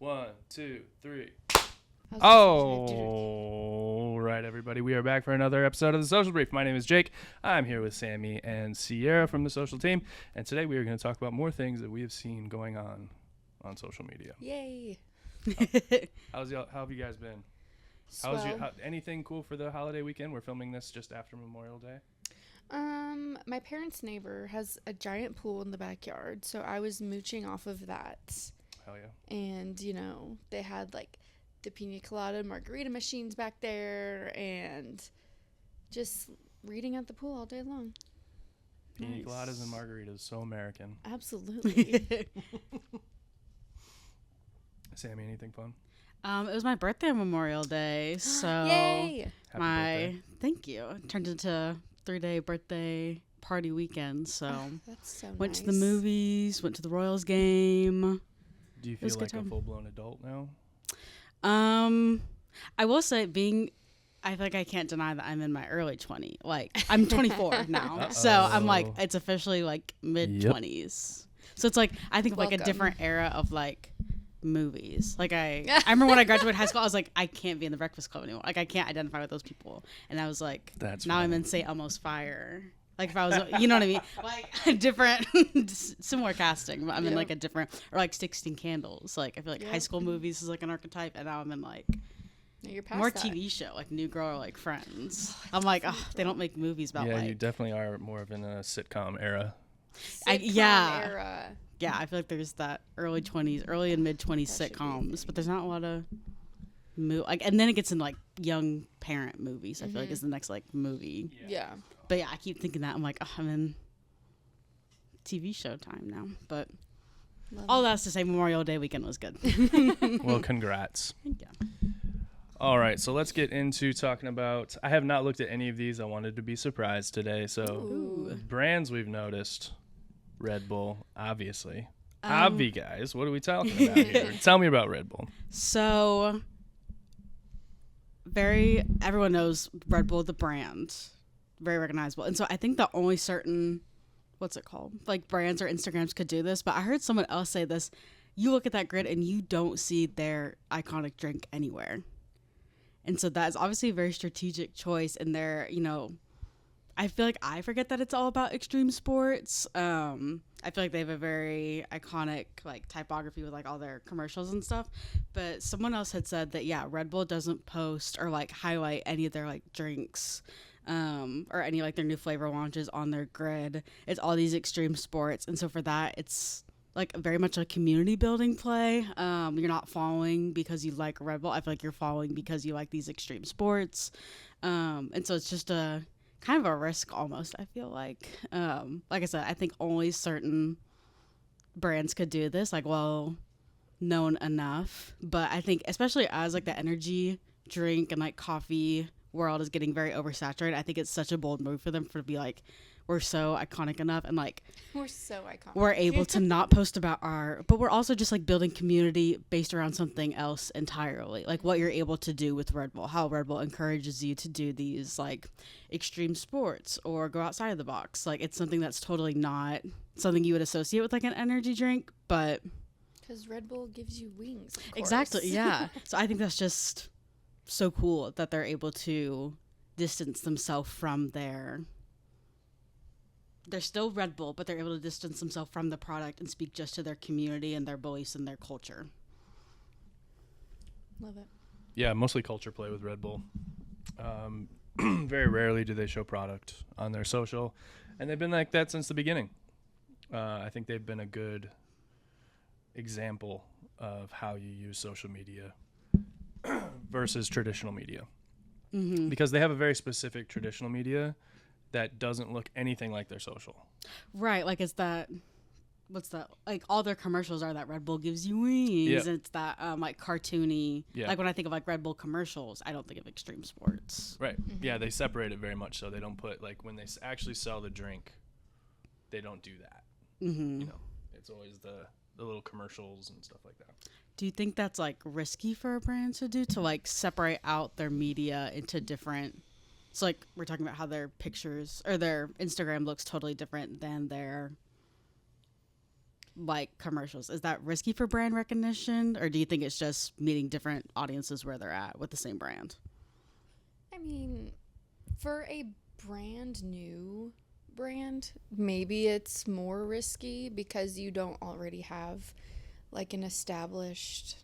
1, 2, 3. I was Oh, right, everybody. We are back for another episode of The Social Brief. My name is Jake. I'm here with Sammy and Sierra from the social team. And today we are going to talk about more things that we have seen going on social media. Yay. How have you guys been? Swell. Anything cool for the holiday weekend? We're filming this just after Memorial Day. My parents' neighbor has a giant pool in the backyard, so I was mooching off of that. Hell yeah. And, they had like the pina colada margarita machines back there and just reading at the pool all day long. Pina Nice. coladas and margaritas, so American. Absolutely. Sammy, anything fun? It was my birthday on Memorial Day, so Yay! Happy birthday. thank you. It turned into a 3-day birthday party weekend, so That's so went nice. to the movies, went to the Royals game. Do you was feel a good like a time. full-blown adult now? I will say I feel like I can't deny that I'm in my early 20s. Like, I'm 24 now, so I'm like, Uh-oh. it's officially like mid-20s. So it's like, I think of like a Welcome. different era of like movies. Like I remember when I graduated high school, I was like, I can't be in the Breakfast Club anymore. Like I can't identify with those people. And I was like, That's now I'm funny. in St. Elmo's Fire. Like if I was, you know what I mean? Like a different, similar casting. But I'm in Yeah. like a different, or like 16 Candles. Like I feel like Yeah. high school movies is like an archetype, and now I'm in like No, you're past more that. TV show, like New Girl or like Friends. I'm like, oh, they don't make movies about Yeah, like, you definitely are more of in a sitcom era. Sitcom yeah. era. yeah, I feel like there's that early and mid 20s That should be a sitcoms, thing. but there's not a lot of like, and then it gets in like young parent movies. I feel like is the next like movie. Yeah. But yeah, I keep thinking that I'm like, oh, I'm in TV show time now. But Love all it. that's to say, Memorial Day weekend was good. Well, congrats. Yeah. All right, so let's get into talking about. I have not looked at any of these. I wanted to be surprised today. So, Ooh. brands we've noticed: Red Bull, obviously. Um, Obvi, guys. What are we talking about here? Tell me about Red Bull. So everyone knows Red Bull, the brand, very recognizable. And so I think the only certain, what's it called? Like brands or Instagrams could do this, but I heard someone else say this. You look at that grid and you don't see their iconic drink anywhere. And so that is obviously a very strategic choice. And they're, I feel like I forget that it's all about extreme sports. I feel like they have a very iconic like typography with like all their commercials and stuff. But someone else had said that Red Bull doesn't post or like highlight any of their like drinks or any like their new flavor launches on their grid. It's all these extreme sports, and so for that, it's like very much a community building play. You're not following because you like Red Bull. I feel like you're following because you like these extreme sports, and so it's just a kind of a risk almost, I feel like. Like I said, I think only certain brands could do this, like well known enough. But I think especially as like the energy drink and like coffee world is getting very oversaturated, I think it's such a bold move for them to be like, we're so iconic enough and like We're so iconic. we're able to not post about but we're also just like building community based around something else entirely, like what you're able to do with Red Bull, how Red Bull encourages you to do these like extreme sports or go outside of the box. Like it's something that's totally not something you would associate with like an energy drink, but Because Red Bull gives you wings. Of course. exactly, yeah. So I think that's just so cool that they're able to distance themselves from they're still Red Bull, but they're able to distance themselves from the product and speak just to their community and their beliefs and their culture. Love it. Yeah, mostly culture play with Red Bull. Very rarely do they show product on their social, and they've been like that since the beginning. I think they've been a good example of how you use social media versus traditional media, because they have a very specific traditional media that doesn't look anything like their social. Right, like it's that, what's that, like all their commercials are that Red Bull gives you wings, Yeah. and it's that like cartoony, Yeah. like when I think of like Red Bull commercials, I don't think of extreme sports. Right. Yeah, they separate it very much so. They don't put, like, when they actually sell the drink, they don't do that. Mm-hmm. You know, it's always the little commercials and stuff like that. Do you think that's like risky for a brand to do, to like separate out their media into different? So like we're talking about how their pictures or their Instagram looks totally different than their like commercials. Is that risky for brand recognition, or do you think it's just meeting different audiences where they're at with the same brand? I mean, for a brand new brand, maybe it's more risky because you don't already have like an established,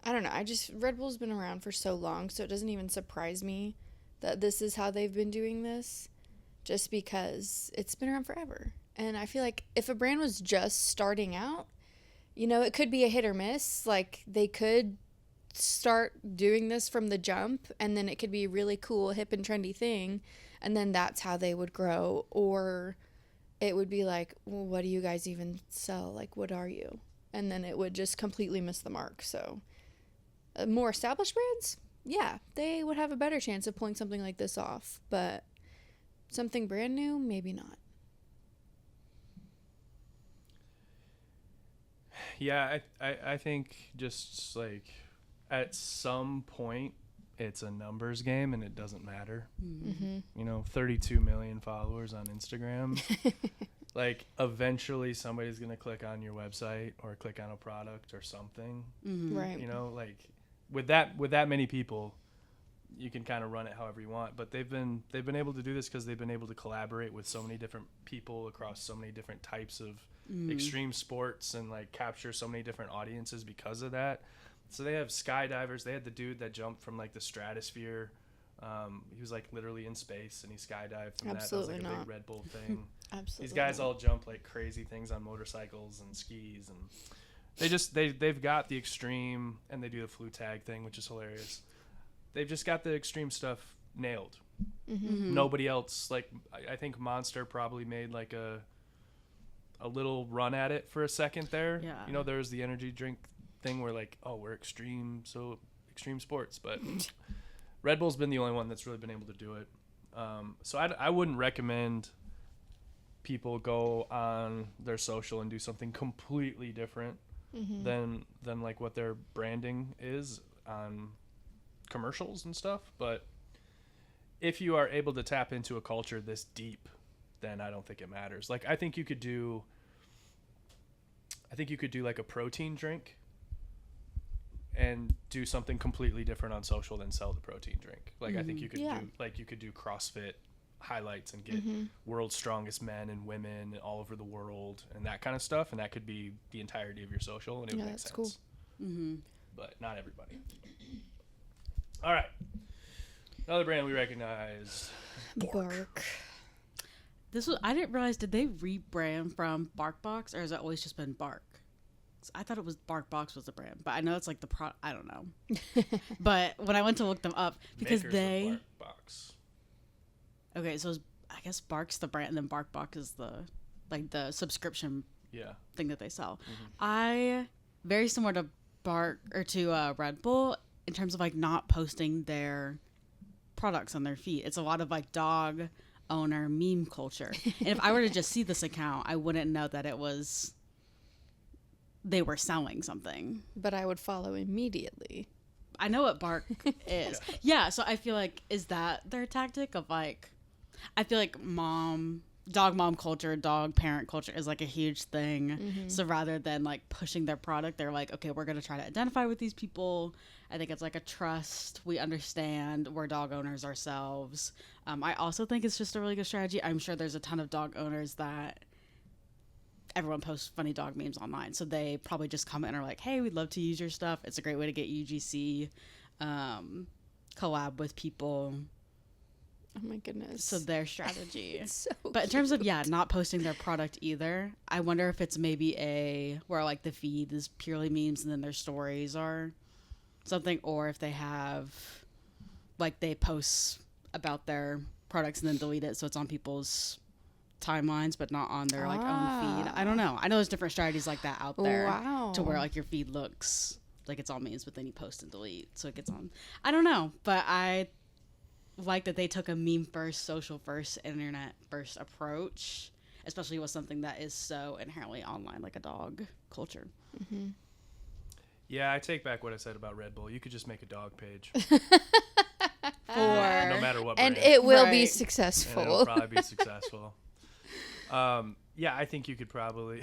I don't know. Red Bull's been around for so long, so it doesn't even surprise me that this is how they've been doing this, just because it's been around forever. And I feel like if a brand was just starting out, it could be a hit or miss. Like, they could start doing this from the jump, and then it could be a really cool, hip and trendy thing, and then that's how they would grow. Or it would be like, well, what do you guys even sell? Like, what are you? And then it would just completely miss the mark. So more established brands, yeah, they would have a better chance of pulling something like this off. But something brand new, maybe not. Yeah, I think just like at some point it's a numbers game and it doesn't matter. Mm-hmm. 32 million followers on Instagram. Like, eventually somebody's going to click on your website or click on a product or something. Mm-hmm. Right. Like with that many people, you can kind of run it however you want. But they've been able to do this because they've been able to collaborate with so many different people across so many different types of extreme sports and like capture so many different audiences because of that. So they have skydivers. They had the dude that jumped from like the stratosphere. He was like literally in space and he skydived from Absolutely that. That was like not. a big Red Bull thing. Absolutely. These guys all jump like crazy things on motorcycles and skis, and they've got the extreme, and they do the flu tag thing, which is hilarious. They've just got the extreme stuff nailed. Mm-hmm. Nobody else, like I think Monster probably made like a little run at it for a second there. Yeah. There was the energy drink thing where like, oh, we're extreme sports, but Red Bull's been the only one that's really been able to do it. So I wouldn't recommend people go on their social and do something completely different than like what their branding is on commercials and stuff. But if you are able to tap into a culture this deep, then I don't think it matters. Like, I think you could do like a protein drink and do something completely different on social than sell the protein drink. Like, I think you could do CrossFit highlights and get world's strongest men and women all over the world and that kind of stuff, and that could be the entirety of your social, and it would make sense. Cool. But not everybody. All right, another brand we recognize, Bark. I didn't realize, did they rebrand from BarkBox, or has it always just been Bark? I thought it was BarkBox was the brand, but I know it's like the I don't know. But when I went to look them up, because Makers of BarkBox. Okay, so I guess Bark's the brand, and then BarkBox is the subscription thing that they sell. I very similar to Red Bull in terms of like not posting their products on their feed. It's a lot of like dog owner meme culture, and if I were to just see this account, I wouldn't know that they were selling something. But I would follow immediately. I know what Bark is. Yeah, so I feel like, is that their tactic of like, I feel like dog mom culture, dog parent culture is like a huge thing. So rather than like pushing their product, they're like, okay, we're going to try to identify with these people. I think it's like a trust. We understand we're dog owners ourselves. I also think it's just a really good strategy. I'm sure there's a ton of dog owners that everyone posts funny dog memes online. So they probably just comment and are like, hey, we'd love to use your stuff. It's a great way to get UGC, collab with people. Oh my goodness. So their strategy. So but in terms of, not posting their product either, I wonder if it's maybe where like the feed is purely memes and then their stories are something, or if they have, like, they post about their products and then delete it so it's on people's timelines but not on their like own feed. I don't know. I know there's different strategies like that out there. Wow. To where like your feed looks like it's all memes, but then you post and delete so it gets on. I don't know, but I like that they took a meme first, social first, internet first approach, especially with something that is so inherently online, like a dog culture. Yeah, I take back what I said about Red Bull. You could just make a dog page. No matter what and brand. it will be Right. successful. And it'll probably be successful. Yeah, I think you could probably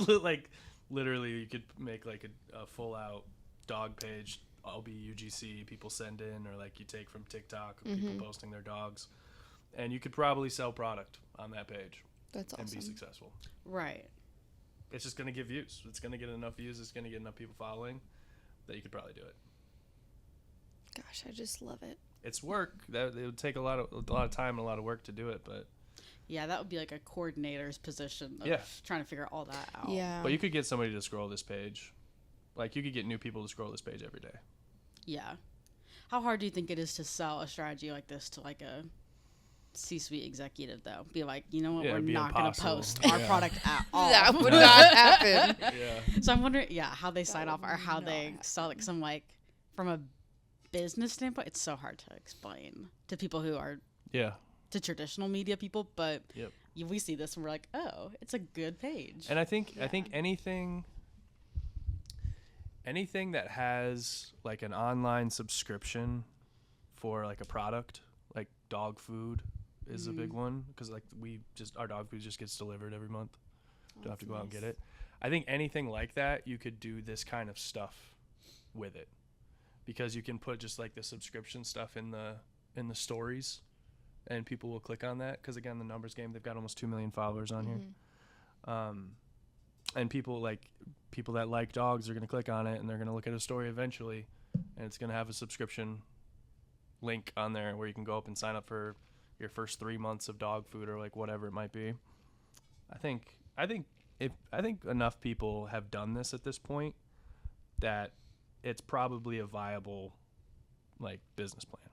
like literally you could make like a full out dog page. I'll be UGC people send in, or like you take from TikTok of people posting their dogs, and you could probably sell product on that page That's awesome. and be successful. Right. It's just gonna give views. It's gonna get enough views. It's gonna get enough people following that you could probably do it. Gosh, I just love it. It's work. That it would take a lot of time and a lot of work to do it, but Yeah, that would be like a coordinator's position of Yeah. trying to figure all that out. Yeah. but you could get somebody to scroll this page. Like you could get new people to scroll this page every day. Yeah. How hard do you think it is to sell a strategy like this to like a C-suite executive though? Be like, you know what, Yeah, we're it'd be not going to impossible. post our Yeah. product at all. That would not happen. Yeah. So I'm wondering, how they sign would off or how not they happen. sell it. 'Cause I'm like, from a business standpoint, it's so hard to explain to people who are Yeah. to traditional media people, but Yep. we see this and we're like, oh, it's a good page. And I think anything that has like an online subscription for like a product, like dog food is a big one, because like our dog food just gets delivered every month. Don't have to go out and get it. I think anything like that, you could do this kind of stuff with it, because you can put just like the subscription stuff in the stories, and people will click on that, because again, the numbers game, they've got almost 2 million followers on here. And people that like dogs are going to click on it, and they're going to look at a story eventually, and it's going to have a subscription link on there where you can go up and sign up for your first 3 months of dog food, or like whatever it might be. I think enough people have done this at this point that it's probably a viable like business plan.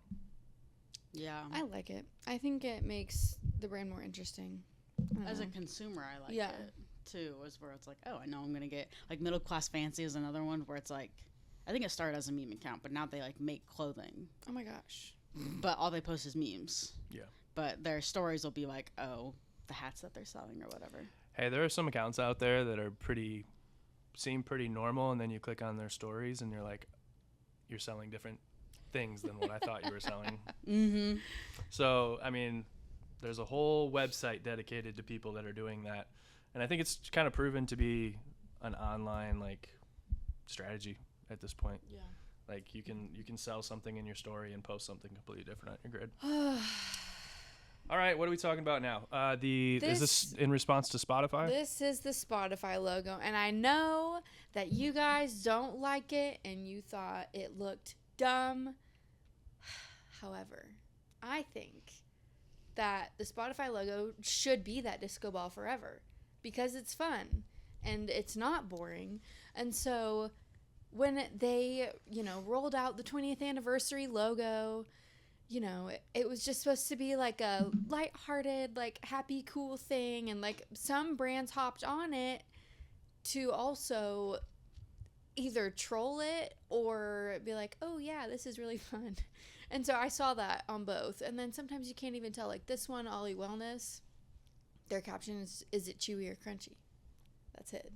Yeah. I like it. I think it makes the brand more interesting. I don't As a know. consumer, I like Yeah. it too, is where it's like, oh, I know I'm gonna get like Middle Class Fancy is another one where it's like, I think it started as a meme account, but now they like make clothing, Oh my gosh. but all they post is memes. Yeah. But their stories will be like, oh, the hats that they're selling or whatever. Hey, there are some accounts out there that are seem pretty normal, and then you click on their stories and you're like, you're selling different things than what I thought you were selling. Mm-hmm. So, I mean, there's a whole website dedicated to people that are doing that. And I think it's kind of proven to be an online like strategy at this point. Yeah. Like you can sell something in your story and post something completely different on your grid. All right, what are we talking about now? Is this in response to Spotify? This is the Spotify logo, and I know that you guys don't like it and you thought it looked dumb. However, I think that the Spotify logo should be that disco ball forever, because it's fun and it's not boring. And so when they, rolled out the 20th anniversary logo, it was just supposed to be like a lighthearted, like happy, cool thing. And like some brands hopped on it to also either troll it or be like, oh yeah, this is really fun. And so I saw that on both. And then sometimes you can't even tell, like this one, Ollie Wellness, their caption is it chewy or crunchy? That's it.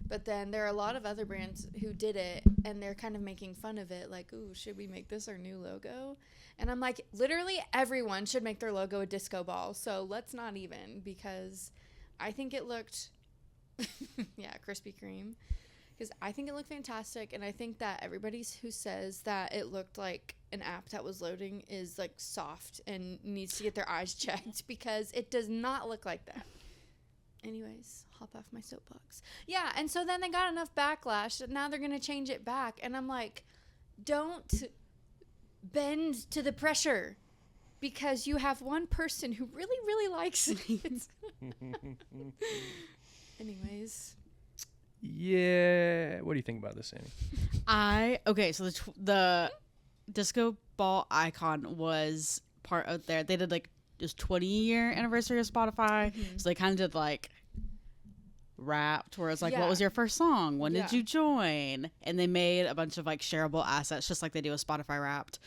But then there are a lot of other brands who did it, and they're kind of making fun of it, like, ooh, should we make this our new logo? And I'm like, literally everyone should make their logo a disco ball, so let's not even, because I think it looked, yeah, Krispy Kreme, because I think it looked fantastic, and I think that everybody who says that it looked like an app that was loading is, like, soft and needs to get their eyes checked, because it does not look like that. Anyways, hop off my soapbox. Yeah, and so then they got enough backlash that now they're going to change it back. And I'm like, don't bend to the pressure, because you have one person who really, really likes it. Anyways. Yeah. What do you think about this, Sammy? So the disco ball icon was part of there. They did like just 20-year anniversary of Spotify. So they kind of did like Wrapped, where it's like, Yeah. what was your first song? When Yeah. did you join? And they made a bunch of like shareable assets, just like they do with Spotify Wrapped.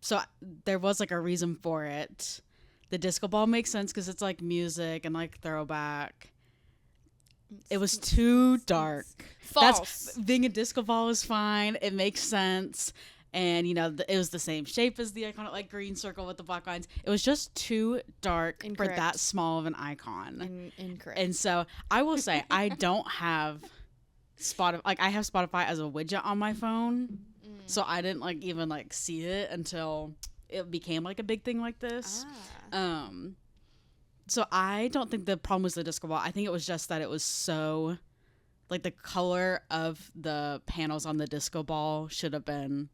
So there was like a reason for it. The disco ball makes sense because it's like music and like throwback. It was too dark. False. Being a disco ball is fine. It makes sense. and it was the same shape as the iconic like green circle with the black lines. It was just too dark for Incorrect. that small of an icon. Incorrect. And so I will say I don't have Spotify. Like I have Spotify as a widget on my phone, so I didn't like even like see it until it became like a big thing like this. So I don't think the problem was the disco ball. I think it was just that it was so, like the color of the panels on the disco ball should have been.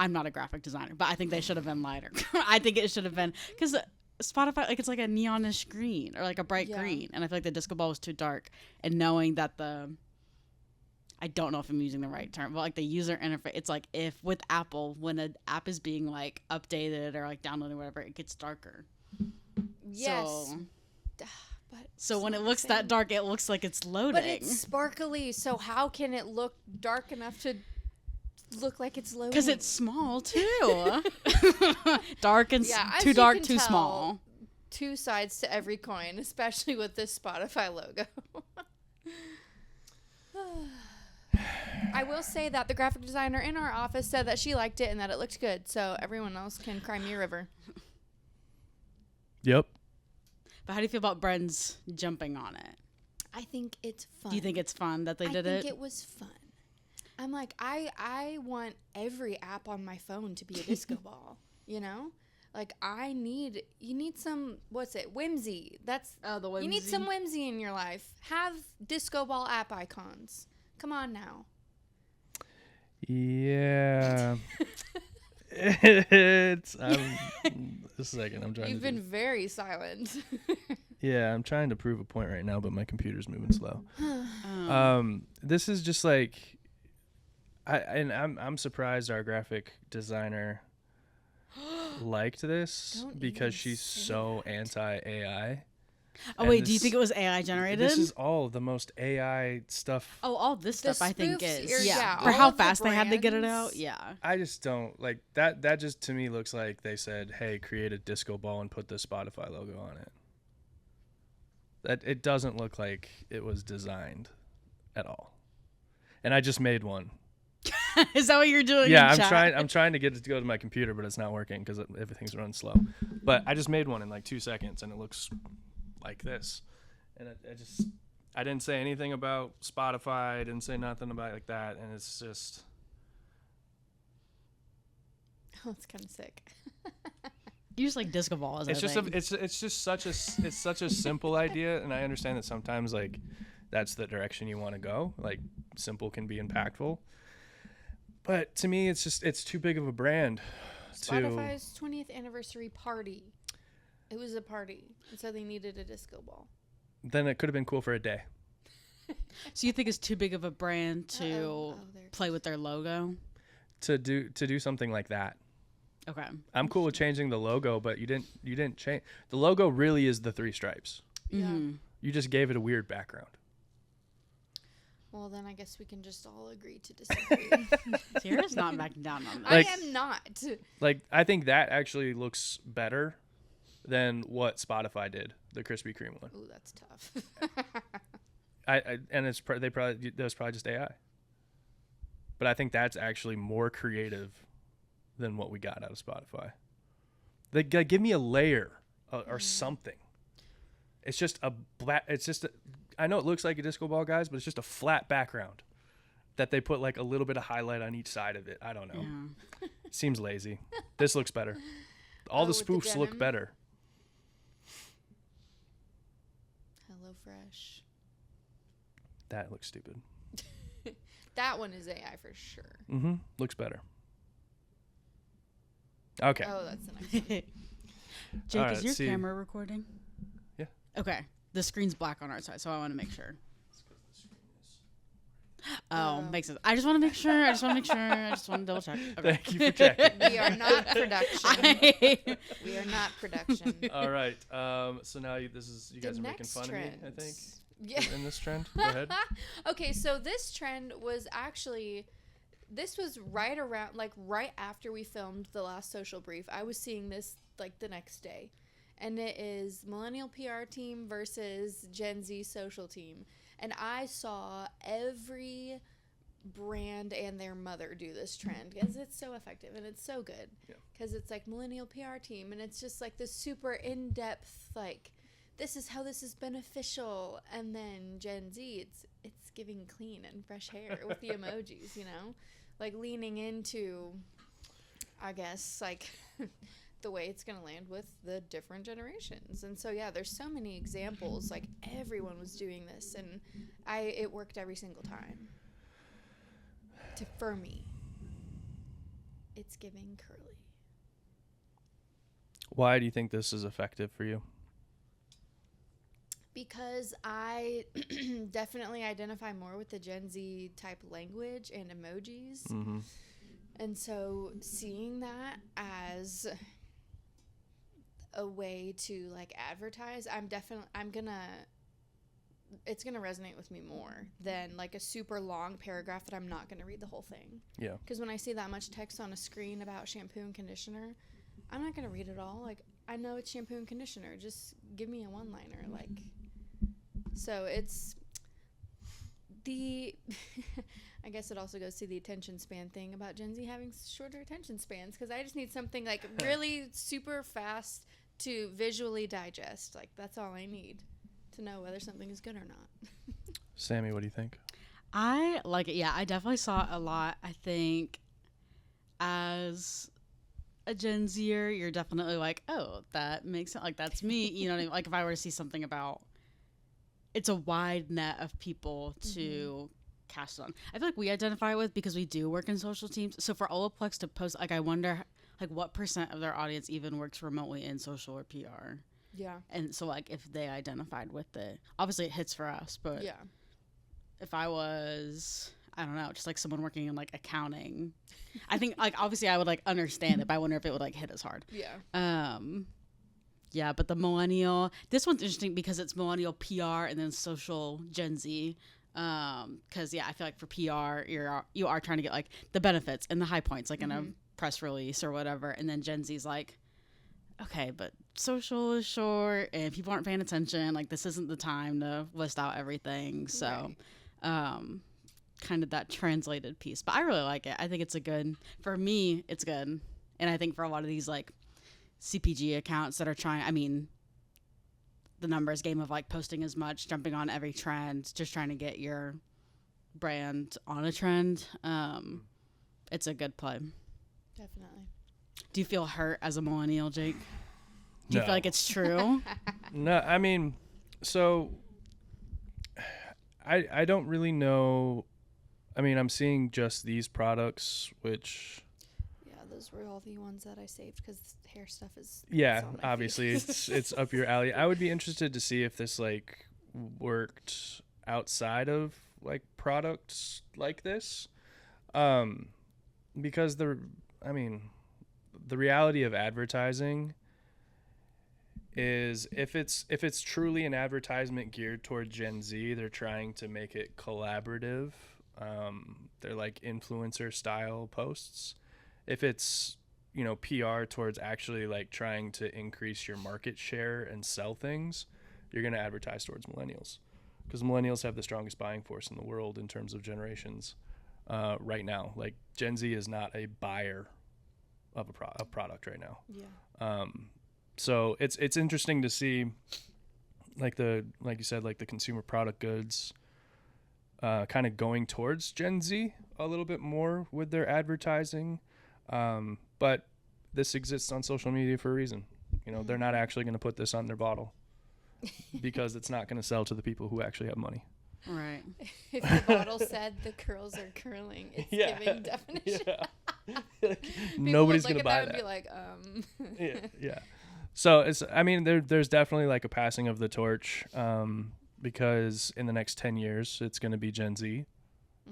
I'm not a graphic designer, but I think they should have been lighter. I think it should have been because Spotify, like it's like a neonish green or like a bright green, and I feel like the disco ball was too dark. And knowing that I don't know if I'm using the right term, but like the user interface, it's like if with Apple, when an app is being like updated or like downloaded or whatever, it gets darker. Yes. So when it looks that dark, it looks like it's loading. But it's sparkly, so how can it look dark enough to look like it's loading? Because it's small too. Dark and as too you dark, can too tell, small. Two sides to every coin, especially with this Spotify logo. I will say that the graphic designer in our office said that she liked it and that it looked good, so everyone else can cry me a river. Yep. But how do you feel about Bren's jumping on it? I think it's fun. Do you think it's fun that they did I it? think it was fun. I'm like, I want every app on my phone to be a disco ball, you know? Like you need some, whimsy. That's, the whimsy. You need some whimsy in your life. Have disco ball app icons. Come on now. Yeah. It's a second. I'm trying. You've been very silent. Yeah, I'm trying to prove a point right now, but my computer's moving slow. This is just like, I'm surprised our graphic designer liked this because she's so anti-AI. Oh wait, do you think it was AI generated? This is all the most AI stuff. Oh, all this stuff I think is yeah, for all how of the fast they had to get it brands. out. Yeah. I just don't like that. That just to me looks like they said, "Hey, create a disco ball and put the Spotify logo on it." That it doesn't look like it was designed at all. And I just made one. Is that what you're doing? Yeah, in chat? I'm trying to get it to go to my computer, but it's not working because everything's running slow. But I just made one in like 2 seconds, and it looks like this. And I didn't say anything about Spotify. I didn't say nothing about like that, and it's just. Oh, it's kind of sick. You just like disco balls. It's just such a simple idea, and I understand that sometimes like that's the direction you want to go. Like simple can be impactful. But to me, it's too big of a brand. Spotify's 20th anniversary party. It was a party, and so they needed a disco ball. Then it could have been cool for a day. So you think it's too big of a brand to play with their logo? To do something like that. Okay. I'm cool with changing the logo, but you didn't change. The logo really is the 3 stripes. Yeah. Mm-hmm. You just gave it a weird background. Well, then I guess we can just all agree to disagree. Sierra's not backing down on that. I am not. Like, I think that actually looks better than what Spotify did, the Krispy Kreme one. Ooh, that's tough. And it's that was probably just AI. But I think that's actually more creative than what we got out of Spotify. They give me a layer or something. It's just a black. It's just. I know it looks like a disco ball, guys, but it's just a flat background that they put like a little bit of highlight on each side of it. I don't know. Yeah. Seems lazy. This looks better. All the with the spoofs look denim? better. Hello Fresh. That looks stupid. That one is AI for sure. Mm-hmm. Looks better. Okay. Oh, that's the next one. Jake, All is right, your see. camera recording? Yeah. Okay. The screen's black on our side, so I want to make sure. Oh, makes sense. I just want to make sure. I just want to double check. Okay. Thank you for checking. We are not production. We are not production. All right. So now you guys The are making next fun trend. of me, I think. Yeah. In this trend. Go ahead. Okay, so this trend was right after we filmed the last social brief. I was seeing this like the next day. And it is millennial PR team versus Gen Z social team. And I saw every brand and their mother do this trend because it's so effective and it's so good. Because it's like millennial PR team, and it's just like this super in-depth, like, this is how this is beneficial. And then Gen Z, it's giving clean and fresh hair with the emojis, you know, like leaning into, I guess, like the way it's going to land with the different generations. And so, yeah, there's so many examples. Like, everyone was doing this, and it worked every single time. For me, it's giving curly. Why do you think this is effective for you? Because I definitely identify more with the Gen Z type language and emojis. Mm-hmm. And so seeing that as a way to like advertise, it's gonna resonate with me more than like a super long paragraph that I'm not gonna read the whole thing. Yeah. Because when I see that much text on a screen about shampoo and conditioner, I'm not gonna read it all. Like, I know it's shampoo and conditioner. Just give me a one-liner. Like, so it's the I guess it also goes to the attention span thing about Gen Z having shorter attention spans, because I just need something like really super fast to visually digest. Like, that's all I need to know whether something is good or not. Sammy, what do you think? I like it. Yeah, I definitely saw it a lot. I think as a Gen Zer, you're definitely like, oh, that makes sense. Like, that's me. You know what I mean? Like, if I were to see something about, it's a wide net of people to cast it on. I feel like we identify with, because we do work in social teams. So for Olaplex to post, like, I wonder, like, what % of their audience even works remotely in social or PR? Yeah. And so, like, if they identified with it, obviously it hits for us, but Yeah. if I was, I don't know, just like someone working in like accounting, I think, like, obviously I would like understand it, but I wonder if it would like hit as hard. Yeah. Yeah, but the millennial, this one's interesting because it's millennial PR and then social Gen Z. Because yeah, I feel like for PR, you are trying to get like the benefits and the high points, like in a press release or whatever, and then Gen Z's like, okay, but social is short, and people aren't paying attention. Like, this isn't the time to list out everything. So, kind of that translated piece. But I really like it. I think it's for me, it's good. And I think for a lot of these like CPG accounts that are trying, I mean, the numbers game of like posting as much, jumping on every trend, just trying to get your brand on a trend. It's a good play. Definitely. Do you feel hurt as a millennial, Jake? Do you No. feel like it's true? No, I mean, so I don't really know. I mean, I'm seeing just these products, which, Yeah, those were all the ones that I saved because hair stuff is. yeah, it's on my obviously feed. it's up your alley. I would be interested to see if this like worked outside of like products like this, because the reality of advertising is if it's truly an advertisement geared toward Gen Z, they're trying to make it collaborative. They're like influencer style posts. If it's, PR towards actually like trying to increase your market share and sell things, you're going to advertise towards millennials, because millennials have the strongest buying force in the world in terms of generations right now. Like, Gen Z is not a buyer of a product right now. Yeah. So it's interesting to see, like you said, like the consumer product goods kind of going towards Gen Z a little bit more with their advertising. But this exists on social media for a reason. They're not actually going to put this on their bottle because it's not going to sell to the people who actually have money. Right. If the bottle said the curls are curling, it's giving definition. Yeah. People Nobody's would going to look buy at that. And be like, Yeah. So there's definitely like a passing of the torch, because in the next 10 years, it's going to be Gen Z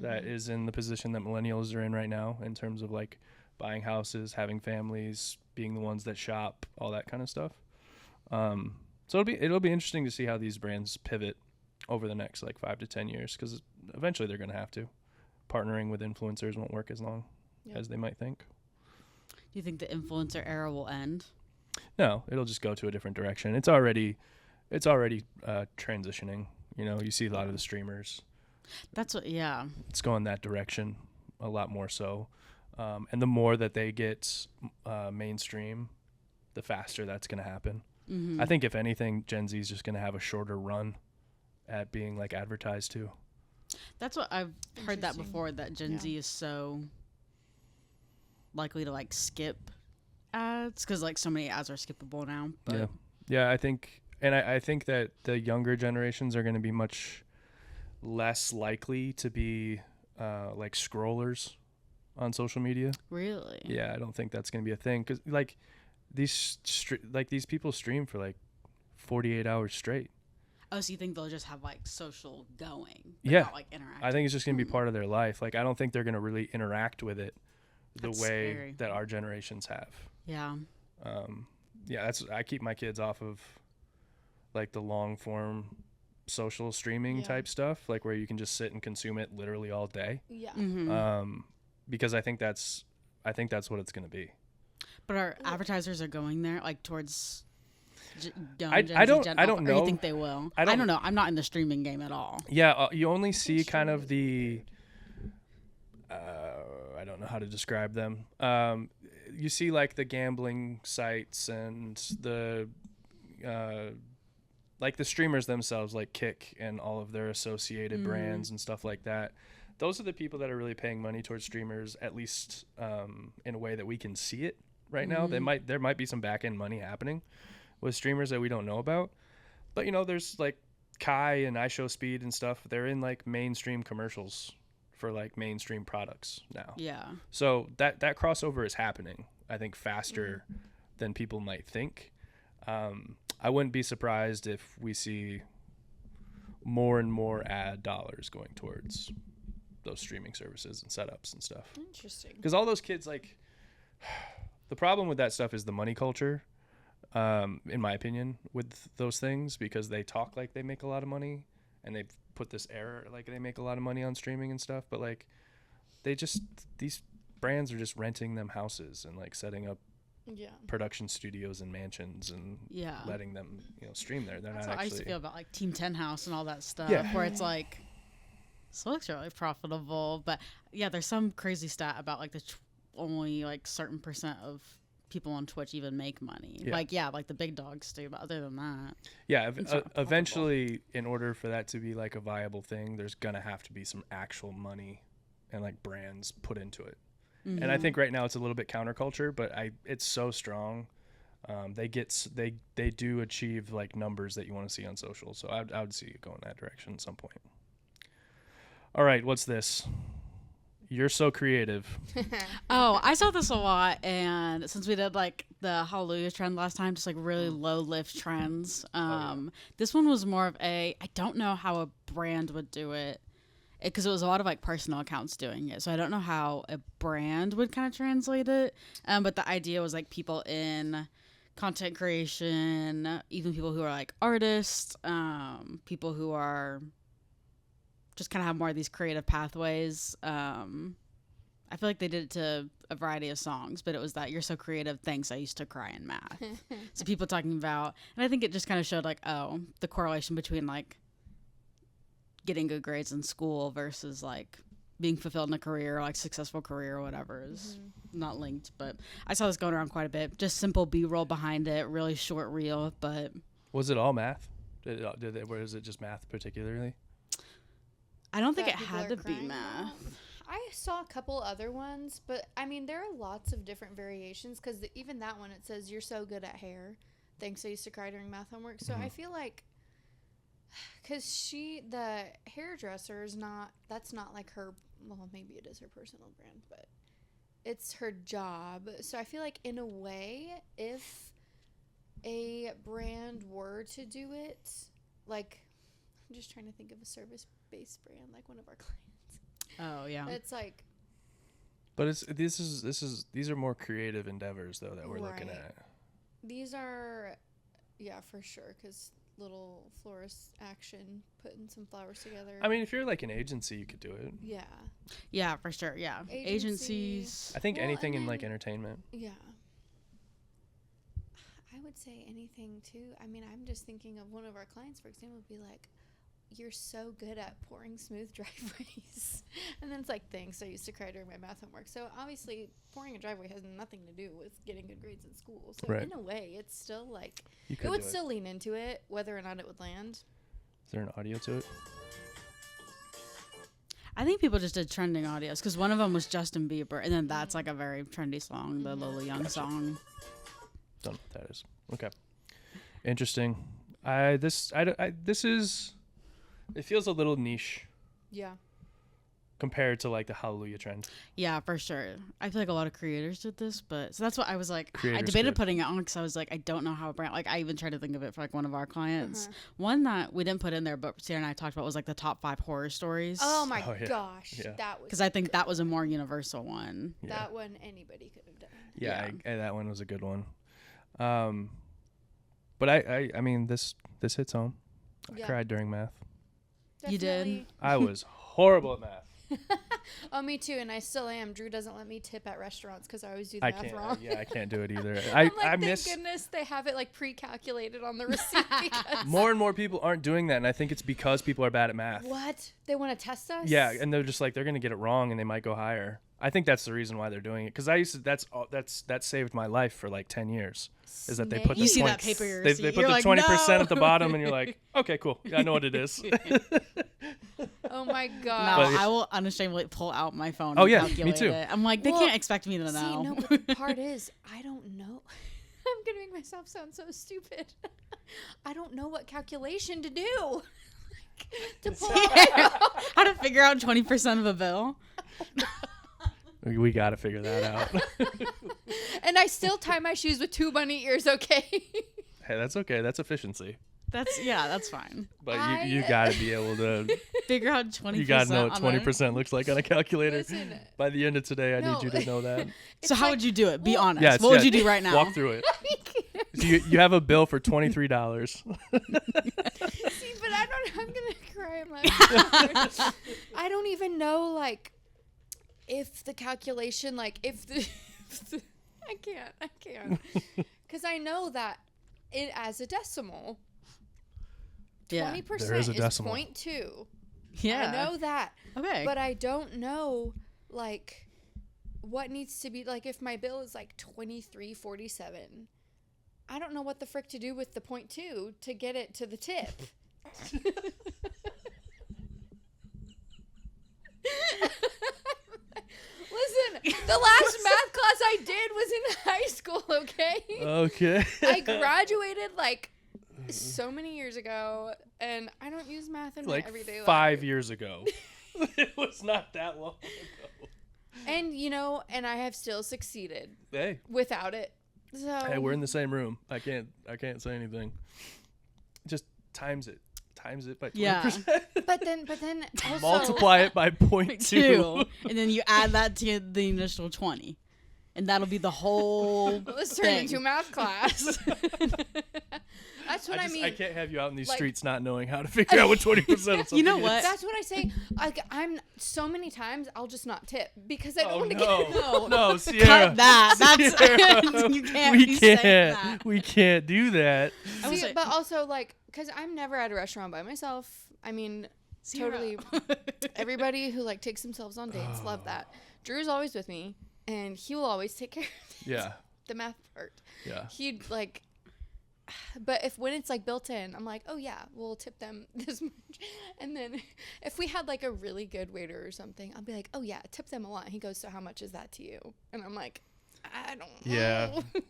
that is in the position that millennials are in right now, in terms of like buying houses, having families, being the ones that shop, all that kind of stuff. So it'll be interesting to see how these brands pivot over the next like 5 to 10 years, because eventually they're going to have to. Partnering with influencers won't work as long as they might think. Do you think the influencer era will end? No, it'll just go to a different direction. It's already transitioning. You see a lot of the streamers That's what. Yeah. It's going that direction a lot more so. And the more that they get mainstream, the faster that's going to happen. Mm-hmm. I think if anything, Gen Z is just going to have a shorter run at being like advertised to. That's what I've heard that Interesting. before. That Gen Yeah. Z is so likely to like skip ads because like so many ads are skippable now. But Yeah, I think, and I think that the younger generations are going to be much less likely to be like scrollers on social media. really, Yeah, I don't think that's going to be a thing because like these people stream for like 48 hours straight. Oh, so you think they'll just have like social going? But Yeah. not, like interacting. I think it's just going to be part of their life. Like I don't think they're going to really interact with it the That's way scary. that our generations have. Yeah. Yeah, I keep my kids off of like the long form social streaming Yeah. type stuff, like where you can just sit and consume it literally all day. Yeah. Mm-hmm. Because I think that's what it's going to be. But our advertisers are going there, like towards young I Gen Z, don't- Gen I Alpha, don't or you know. think they will? I I don't- don't know. I'm not in the streaming game at all. Yeah, you only see Think kind of streaming the I don't know how to describe them. You see like the gambling sites and the like the streamers themselves, like Kick and all of their associated brands and stuff like that. Those are the people that are really paying money towards streamers, at least in a way that we can see it right now. There might be some back end money happening with streamers that we don't know about. But you know, there's like Kai and iShowSpeed and stuff. They're in like mainstream commercials for like mainstream products now. Yeah. So that crossover is happening, I think, faster than people might think. I wouldn't be surprised if we see more and more ad dollars going towards those streaming services and setups and stuff. Interesting. Because all those kids, like, the problem with that stuff is the money culture, in my opinion, with those things, because they talk like they make a lot of money and they've put this air like they make a lot of money on streaming and stuff. But, like, these brands are just renting them houses and, like, setting up Yeah. production studios and mansions and Yeah. letting them, stream there. They're That's not what I used to actually. feel about like Team 10 House and all that stuff, Yeah. where it's like, this looks really profitable. But yeah, there's some crazy stat about like only like certain percent of people on Twitch even make money. Yeah. Like the big dogs do, but other than that, Yeah, It's not profitable. eventually, in order for that to be like a viable thing, there's gonna have to be some actual money and like brands put into it. And I think right now it's a little bit counterculture, but it's so strong. They do achieve like numbers that you want to see on social. So I would see it go in that direction at some point. All right, what's this? You're so creative. Oh, I saw this a lot, and since we did like the Hallelujah trend last time, just like really low lift trends. This one was more of I don't know how a brand would do it, because it was a lot of like personal accounts doing it. So I don't know how a brand would kind of translate it. But the idea was like people in content creation, even people who are like artists, people who are just kind of have more of these creative pathways. I feel like they did it to a variety of songs, but it was that "You're so creative, thanks, I used to cry in math." So people talking about, and I think it just kind of showed like, oh, the correlation between like getting good grades in school versus like being fulfilled in a career, like successful career or whatever is not linked. But I saw this going around quite a bit. Just simple B-roll behind it, really short reel, but Was it all math? Or is it just math particularly? I don't think That it people had are to be crying math. about? I saw a couple other ones, but I mean, there are lots of different variations because even that one, it says, "You're so good at hair. Thanks, I used to cry during math homework." So I feel like, because the hairdresser is not, that's not like her, well, maybe it is her personal brand, but it's her job. So I feel like, in a way, if a brand were to do it, like, I'm just trying to think of a service-based brand, like one of our clients. Oh yeah. It's like, But these are more creative endeavors though that we're looking Right. at. these are, yeah, for sure, because little florist action, putting some flowers together. I mean, if you're like an agency, you could do it. Yeah. Yeah, for sure. Yeah. Agency. Agencies. I think Well, anything and in like then- entertainment. Yeah. I would say anything too. I mean, I'm just thinking of one of our clients, for example, would be like, you're so good at pouring smooth driveways. And then it's like, thanks, I used to cry during my math homework. So obviously pouring a driveway has nothing to do with getting good grades in school. So Right. in a way, it's still like, You it could would do still lean into it, whether or not it would land. Is there an audio to it? I think people just did trending audios because one of them was Justin Bieber, and then that's like a very trendy song, the Lola Young song. Don't know what that is. Okay. Interesting. This is, it feels a little niche Yeah. compared to like the Hallelujah trend. Yeah, for sure. I feel like a lot of creators did this, but so that's what I was like. I Creators debated could. putting it on because I was like, I don't know how a brand. Like, I even tried to think of it for like one of our clients. One that we didn't put in there, but Sarah and I talked about was like the top 5 horror stories. Oh my Oh, yeah. gosh. Yeah. That was Because I think that was a more universal one. Yeah. that one anybody could have done. Yeah, Yeah. that one was a good one. But I mean, this hits home. I Yeah. cried during math. You did? Definitely. I was horrible at math. Oh, me too, and I still am. Drew doesn't let me tip at restaurants because I always do the I math can't. wrong. I can't do it either. I'm like, I thank miss goodness they have it like pre-calculated on the receipt. Because more and more people aren't doing that, and I think it's because people are bad at math. what? They want to test us? Yeah, and they're just like they're gonna get it wrong, and they might go higher. I think that's the reason why they're doing it. Because I used to. That saved my life for like 10 years. Is that they put the You see 20 that paper They receipt, put you're the like, 20% at the "No." bottom, and you're like, okay, cool. Yeah, I know what it is. Oh my No, god. But- I will unashamedly pull out my phone. Oh, and yeah, me calculate too. It. I'm like, they Well, can't expect me to See, know. no, but the part is, I don't know. I'm gonna make myself sound so stupid. I don't know what calculation to do. To pull out. How to figure out 20% of a bill? We got to figure that out. And I still tie my shoes with 2 bunny ears. Okay. Hey, that's okay. That's efficiency. That's fine. But you got to be able to. Figure out 20%. You got to know what on a- 20% looks like on a calculator. Listen. By the end of today, I No. need you to know that. It's So how like- would you do it? Be well- honest. Yes, what would yes. you do right now? Walk through it. So you have a bill for $23. See, but I'm gonna cry. I'm like, I don't even know, like, if the calculation, like, if the I can't, because I know that it as a decimal, Yeah. 20% There is a is decimal. 0.2. Yeah. I know that, Okay. but I don't know, like, what needs to be, like, if my bill is like $23.47. I don't know what the frick to do with the 0.2 to get it to the tip. Listen, the last math class I did was in high school, okay? Okay. I graduated like so many years ago, and I don't use math in like my everyday 5 life. years ago. It was not that long ago. And, and I have still succeeded Hey, without it. So hey, we're in the same room. I can't say anything. Just times it by 20%. Yeah. But then also, Multiply it by 0.2. 2. And then you add that to the initial 20. And that'll be the whole let's turn thing. into math class. That's what I mean. I can't have you out in these like- streets not knowing how to figure out what 20% of something You know is. what? That's what I say. Like, I'm so many times I'll just not tip because I don't Oh, want to no. get No, Sierra. Cut that. That's Sierra, you can't we be saying can't. that. We can't do that. I was See, like- but also like, cause I'm never at a restaurant by myself. I mean, Sierra. totally. Everybody who like takes themselves on dates love that. Drew's always with me, and he will always take care of Yeah. the math part. Yeah. He'd like, but when it's like built in, I'm like, oh yeah, we'll tip them this much. And then if we had like a really good waiter or something, I'll be like, oh yeah, tip them a lot. He goes, so how much is that to you? And I'm like, I don't Yeah. know.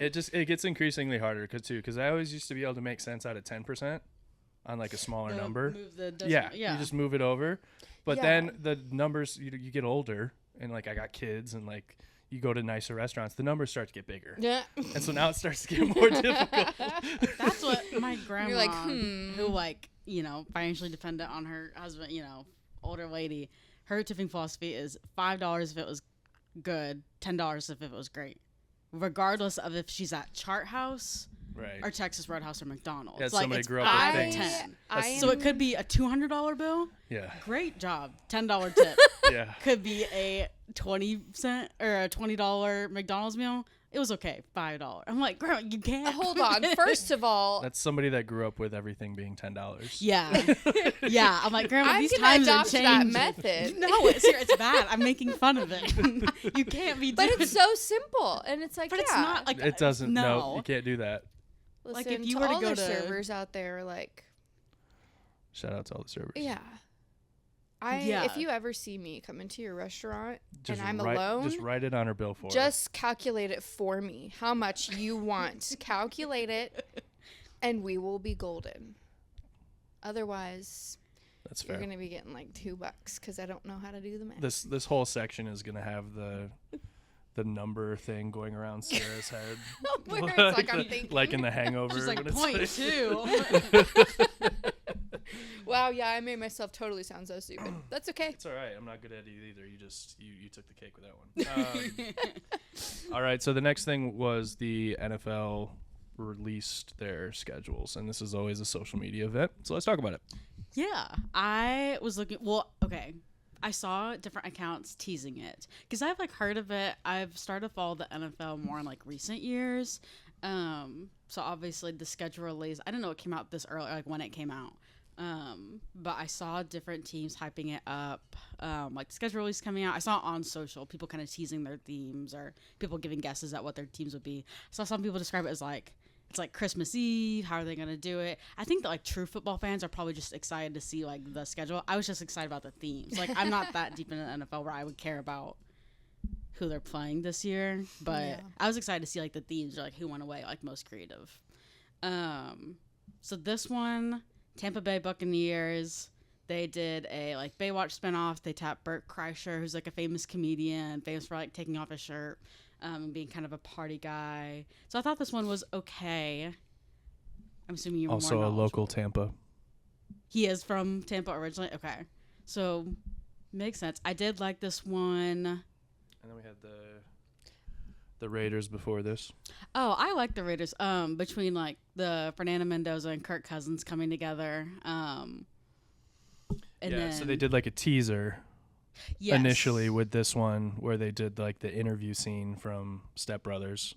It gets increasingly harder because I always used to be able to make sense out of 10% on like a smaller number. Move the Yeah, decimal- you just move it over. But Yeah. then the numbers, you get older, and like I got kids, and like you go to nicer restaurants, the numbers start to get bigger. Yeah. And so now it starts to get more difficult. That's what my grandma, like, who like, financially dependent on her husband, older lady, her tipping philosophy is $5 if it was good, $10 if it was great. Regardless of if she's at Chart House Right. or Texas Roadhouse or McDonald's. Yeah, like somebody it's grew up with 5 or things. 10. I So it could be a $200 bill. Yeah. Great job. $10 tip. Yeah. Could be a 20 cent or a $20 McDonald's meal. It was okay, $5. I'm like, girl, you can't. Hold on. First of all, That's somebody that grew up with everything being $10. Yeah. Yeah. I'm like, Grandma, I'm these gonna times are adopt that changing. method. No, it's bad. I'm making fun of it. You can't be But doing it's so simple, and it's like, But yeah. it's not like It doesn't. No, No. you can't do that. Listen, like, if you to were to all go the to- servers out there, like, Shout out to all the servers. yeah. Yeah. If you ever see me come into your restaurant Just and I'm write, alone, Just write it on her bill for her. just calculate it for me. How much you want. Calculate it, and we will be golden. Otherwise, That's you're fair. going to be getting like $2 because I don't know how to do the math. This whole section is gonna have the number thing going around Sarah's head. Where it's like I'm thinking. Like in The Hangover. She's like, when it's point like- two. Wow, yeah, I made myself totally sound so stupid. That's okay. It's all right. I'm not good at it either. You took the cake with that one. All right. So the next thing was the NFL released their schedules, and this is always a social media event. So let's talk about it. Yeah, I was looking. Well, okay, I saw different accounts teasing it because I've like heard of it. I've started to follow the NFL more in like recent years. So obviously the schedule release. I didn't know it came out this early, like when it came out. But I saw different teams hyping it up, like the schedule release coming out. I saw on social people kind of teasing their themes or people giving guesses at what their teams would be. I saw some people describe it as like it's like Christmas Eve. How are they gonna do it? I think that like true football fans are probably just excited to see like the schedule. I was just excited about the themes. Like I'm not that deep in the NFL where I would care about who they're playing this year, but Yeah. I was excited to see like the themes or like who went away like most creative. So this one, Tampa Bay Buccaneers, they did a like Baywatch spinoff. They tapped Bert Kreischer, who's like a famous comedian, famous for like taking off his shirt and being kind of a party guy. So I thought this one was okay. I'm assuming you were Also more a local knowledgeable. Tampa. He is from Tampa originally. Okay, so makes sense. I did like this one. And then we had the Raiders before this. Oh, I like the Raiders. Between like the Fernando Mendoza and Kirk Cousins coming together. And then So they did like a teaser yes. initially with this one where they did like the interview scene from Step Brothers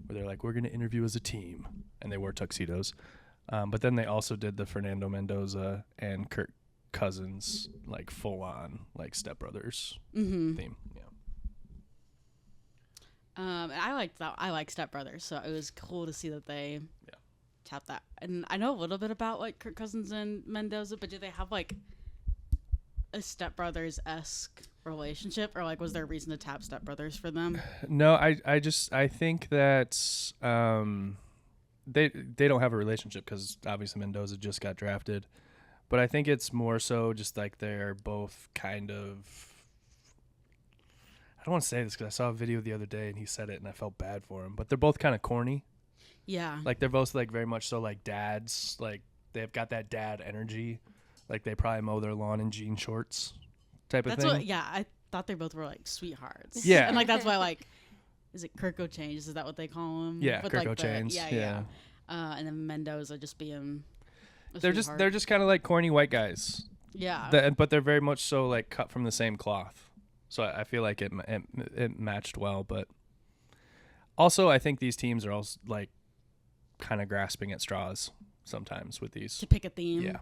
where they're like, we're going to interview as a team. And they wore tuxedos. But then they also did the Fernando Mendoza and Kirk Cousins like full on like Step Brothers theme. Yeah. And I liked that. I like Step Brothers, so it was cool to see that they tapped that. And I know a little bit about like Kirk Cousins and Mendoza, but do they have like a Step Brothers-esque relationship, or like was there a reason to tap Step Brothers for them? No, I think that they don't have a relationship because obviously Mendoza just got drafted, but I think it's more so just like they're both kind of. I don't want to say this because I saw a video the other day and he said it and I felt bad for him, but they're both kind of corny. Yeah. Like they're both like very much so like dads. Like they've got that dad energy. Like they probably mow their lawn in jean shorts, type of That's thing. what. Yeah, I thought they both were like sweethearts. Yeah. and like that's why like, is it Kirk O'Change? Is that what they call him? Yeah, With, Kirk like, the- O'Change. Yeah. And then Mendoza just being. They're just kind of like corny white guys. Yeah. But they're very much so like cut from the same cloth. So I feel like it matched well, but also I think these teams are also like kind of grasping at straws sometimes with these. To pick a theme. Yeah.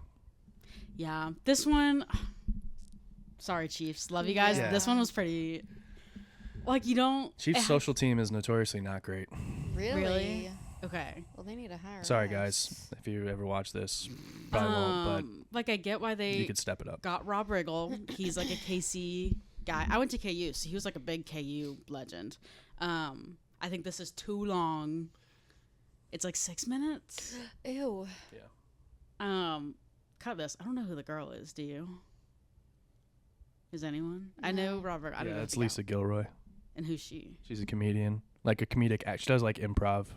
Yeah. This one. Sorry, Chiefs. Love you guys. Yeah. This one was pretty. Like you don't. Chiefs' it- social team is notoriously not great. Really? Okay. Well, they need to hire Sorry, us. guys, if you ever watch this, probably won't, Like I get why but they you could step it up. got Rob Riggle. He's like a KC guy. I went to KU, so he was like a big KU legend. I think this is too long. It's like 6 minutes. Ew. Cut this. I don't know who the girl is. Do you? Is anyone? I know Robert. I don't know. Yeah, it's the Lisa gal. Gilroy. And who's she? She's a comedian, like a comedic act. She does like improv.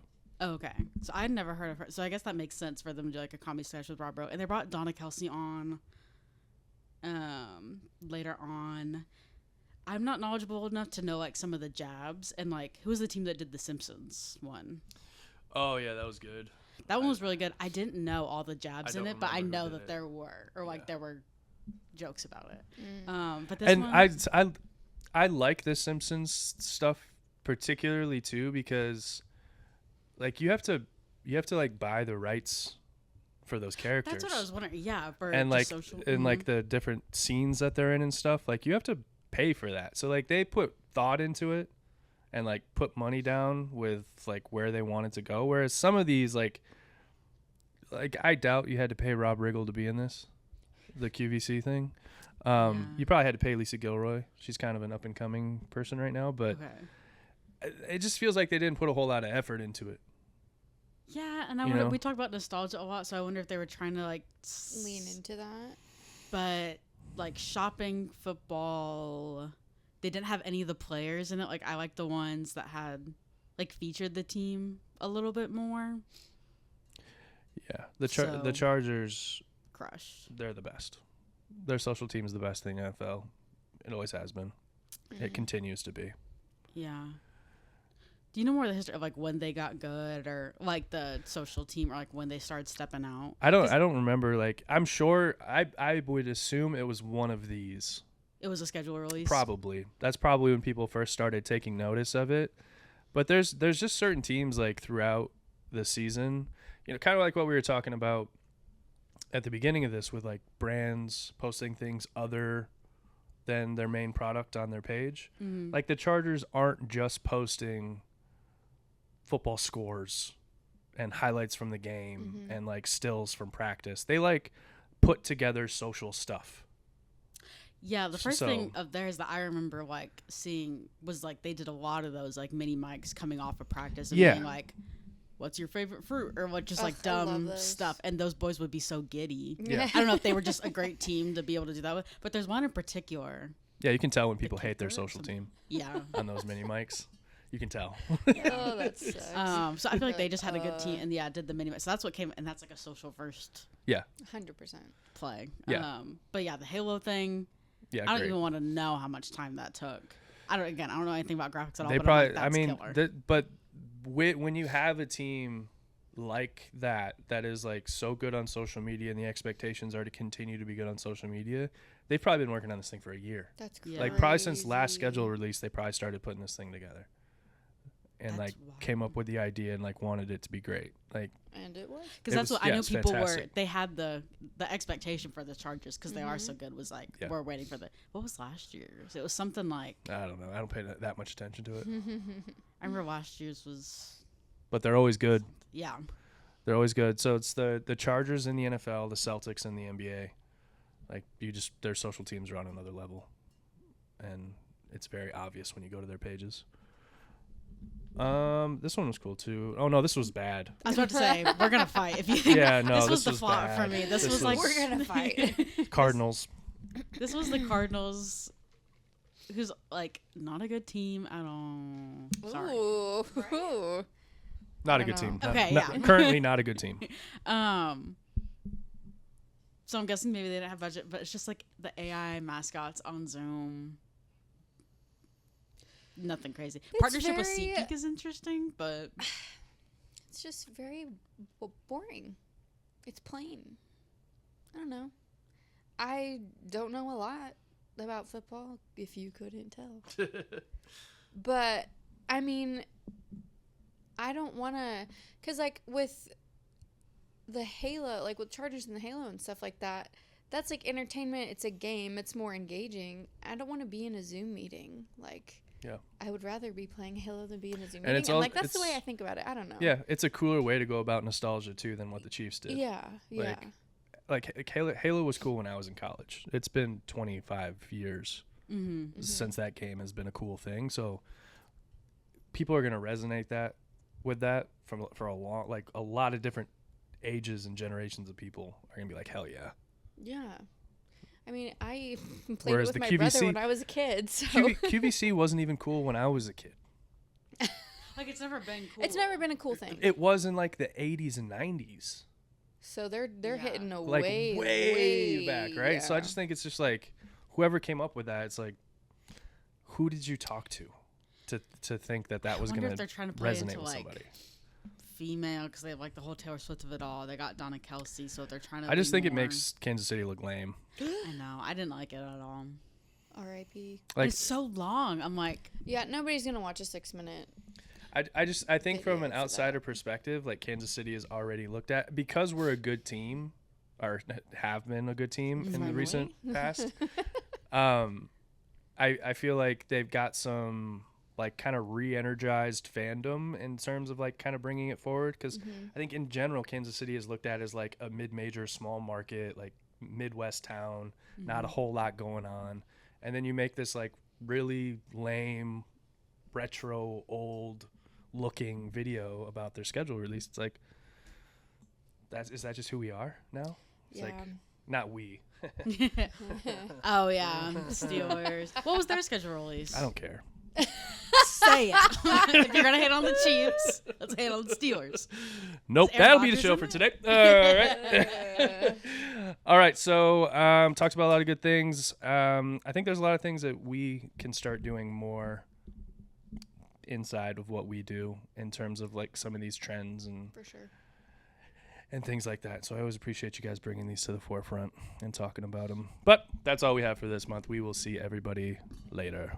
Oh, okay. So I'd never heard of her. So I guess that makes sense for them to do like a comedy sketch with Rob Rowe. And they brought Donna Kelsey on later on. I'm not knowledgeable enough to know like some of the jabs and like who was the team that did the Simpsons one. Oh yeah, that was good. That one was really good. I didn't know all the jabs I in don't it, but I remember who know did that it. there were, or like Yeah. there were jokes about it. Mm. But this And one, I like the Simpsons stuff particularly too because like you have to like buy the rights for those characters. That's what I was wondering. Yeah, for And just like social. and like the different scenes that they're in and stuff, like you have to pay for that. So like they put thought into it and like put money down with like where they wanted to go, whereas some of these like I doubt you had to pay Rob Riggle to be in this, the QVC thing. Yeah. You probably had to pay Lisa Gilroy. She's kind of an up and coming person right now, but Okay. it just feels like they didn't put a whole lot of effort into it. Yeah, and I You wonder, know? we talk about nostalgia a lot, so I wonder if they were trying to like Lean into that. But like shopping football, they didn't have any of the players in it. Like I like the ones that had like featured the team a little bit more. Yeah, the So- Chargers, Crush. they're the best. Their social team is the best thing in the NFL. It always has been. It continues to be. Yeah. Do you know more of the history of like when they got good, or like the social team, or like when they started stepping out? I don't remember. Like I'm sure I would assume it was one of these. It was a schedule release. Probably. That's probably when people first started taking notice of it. But there's just certain teams like throughout the season, you know, kind of like what we were talking about at the beginning of this with like brands posting things other than their main product on their page. Mm-hmm. Like the Chargers aren't just posting football scores and highlights from the game and like stills from practice. They like put together social stuff. Yeah, the first So- thing of theirs that I remember like seeing was like they did a lot of those like mini mics coming off of practice and Yeah. being like, "What's your favorite fruit?" or what, just Ugh, like I love dumb those. stuff. And those boys would be so giddy. Yeah. I don't know if they were just a great team to be able to do that with, but there's one in particular. Yeah, you can tell when people hate their kicker or social something. team Yeah. on those mini mics. You can tell. Oh, that sucks. So I feel like they just had a good team and yeah, did the mini mics. So that's what came, and that's like a social first 100%. play. Yeah. But yeah, the Halo thing. Yeah, I don't great. even want to know how much time that took. I don't know anything about graphics at all. They but probably. I'm like, I that's mean, killer. but when you have a team like that is like so good on social media, and the expectations are to continue to be good on social media, they've probably been working on this thing for a year. That's Yeah. crazy. Like probably since last schedule release, they probably started putting this thing together, and That's like wild. came up with the idea and like wanted it to be great. Like And it was. Because It that's was- what I yeah, know. it's People were fantastic. they had the expectation for the Chargers because they are so good. Was like Yeah. we're waiting for the what was last year's? It was something like I don't know. I don't pay that much attention to it, I remember last year's was but they're always good. yeah. They're always good. So it's the Chargers in the NFL, the Celtics in the NBA. Like their social teams are on another level, and it's very obvious when you go to their pages. This one was cool too. Oh no, this was bad. I was about to say we're gonna fight if you think Yeah, no, this was this the was plot bad. for me. This This was like We're gonna fight. Cardinals. this was the Cardinals, who's like not a good team at all. Sorry. Ooh. Ooh. Not a I good don't team. know. Okay, Not- yeah. Currently not a good team. So I'm guessing maybe they didn't have budget, but it's just like the AI mascots on Zoom. Nothing crazy. It's Partnership with very- SeatGeek is interesting, but It's just very boring. It's plain. I don't know. I don't know a lot about football, if you couldn't tell. But, I mean, I don't want to... Because, like, with the Halo, like, with Chargers and the Halo and stuff like that, that's, like, entertainment. It's a game. It's more engaging. I don't want to be in a Zoom meeting. Like... Yeah. I would rather be playing Halo than be in a Zoom And meeting. it's And all- like that's the way it's- I think about it. I don't know. Yeah, it's a cooler way to go about nostalgia too than what the Chiefs did. Yeah. Yeah. Like Halo was cool when I was in college. It's been 25 years since that game has been a cool thing. So people are gonna resonate with that for a lot of different ages and generations of people are gonna be like, hell yeah. Yeah. I mean, I played Whereas it with the my brother QVC when I was a kid. So QVC wasn't even cool when I was a kid. like it's never been cool. it's never been a cool thing. It was in like the 80s and 90s. So they're Yeah. hitting a Like way back, right? So I yeah. just think it's just like whoever came up with that, it's like, who did you talk to think that was wonder going if they're trying to play resonate into, with like, somebody? female because they have like the whole Taylor Swift of it all. They got Donna Kelsey, so they're trying to. I just be think it more- makes Kansas City look lame. I know. I didn't like it at all. R.I.P. Like, it's so long. I'm like, Yeah, nobody's gonna watch a 6-minute. I think from an Video for outsider that. perspective, like Kansas City is already looked at because we're a good team, or have been a good team in the Finally. recent past. I feel like they've got some like kind of re-energized fandom in terms of like kind of bringing it forward, because I think in general Kansas City is looked at as like a mid-major small market, like Midwest town, not a whole lot going on, and then you make this like really lame retro old looking video about their schedule release. It's like, is that just who we are now? It's Yeah. like, not we. oh yeah, Steelers. What was their schedule release? I don't care. Say it. If you're gonna hate on the Chiefs, let's hate on the Steelers. Nope, Is Aaron that'll be the Rodgers show in for it? today. All right. All right, so talked about a lot of good things. I think there's a lot of things that we can start doing more inside of what we do in terms of like some of these trends and For sure. things like that. So I always appreciate you guys bringing these to the forefront and talking about them. But that's all we have for this month. We will see everybody later.